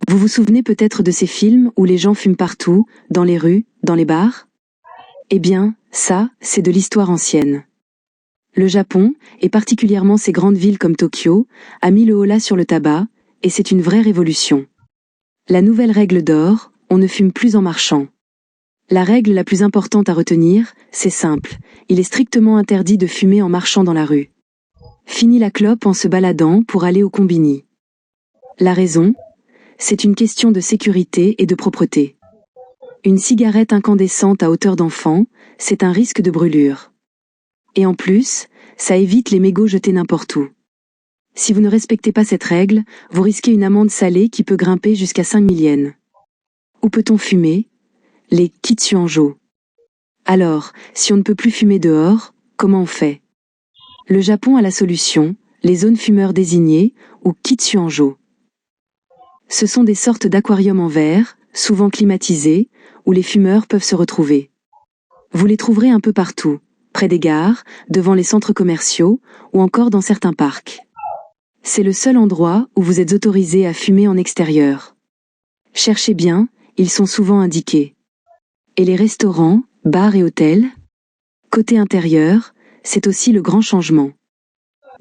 Vous vous souvenez peut-être de ces films où les gens fument partout, dans les rues, dans les bars? Eh bien, ça, c'est de l'histoire ancienne. Le Japon, et particulièrement ces grandes villes comme Tokyo, a mis le holà sur le tabac, et c'est une vraie révolution. La nouvelle règle d'or, on ne fume plus en marchant. La règle la plus importante à retenir, c'est simple, il est strictement interdit de fumer en marchant dans la rue. Fini la clope en se baladant pour aller au combini. La raison? C'est une question de sécurité et de propreté. Une cigarette incandescente à hauteur d'enfant, c'est un risque de brûlure. Et en plus, ça évite les mégots jetés n'importe où. Si vous ne respectez pas cette règle, vous risquez une amende salée qui peut grimper jusqu'à 5 000 yens. Où peut-on fumer? Les kitsuanjo. Alors, si on ne peut plus fumer dehors, comment on fait? Le Japon a la solution, les zones fumeurs désignées, ou kitsuanjo. Ce sont des sortes d'aquariums en verre, souvent climatisés, où les fumeurs peuvent se retrouver. Vous les trouverez un peu partout, près des gares, devant les centres commerciaux, ou encore dans certains parcs. C'est le seul endroit où vous êtes autorisé à fumer en extérieur. Cherchez bien, ils sont souvent indiqués. Et les restaurants, bars et hôtels? Côté intérieur, c'est aussi le grand changement.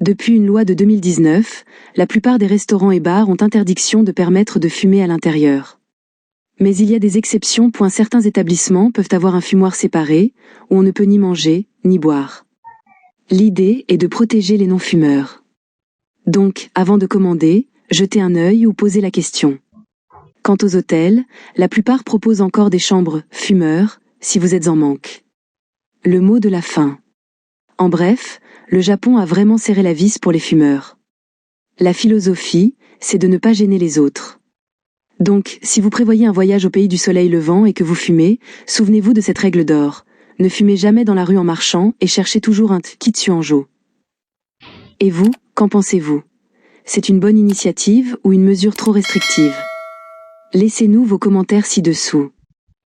Depuis une loi de 2019, la plupart des restaurants et bars ont interdiction de permettre de fumer à l'intérieur. Mais il y a des exceptions pour certains établissements peuvent avoir un fumoir séparé, où on ne peut ni manger, ni boire. L'idée est de protéger les non-fumeurs. Donc, avant de commander, jetez un œil ou posez la question. Quant aux hôtels, la plupart proposent encore des chambres « fumeurs » si vous êtes en manque. Le mot de la fin. En bref, le Japon a vraiment serré la vis pour les fumeurs. La philosophie, c'est de ne pas gêner les autres. Donc, si vous prévoyez un voyage au pays du soleil levant et que vous fumez, souvenez-vous de cette règle d'or. Ne fumez jamais dans la rue en marchant et cherchez toujours un kitsuanjo. Et vous, qu'en pensez-vous? C'est une bonne initiative ou une mesure trop restrictive? Laissez-nous vos commentaires ci-dessous.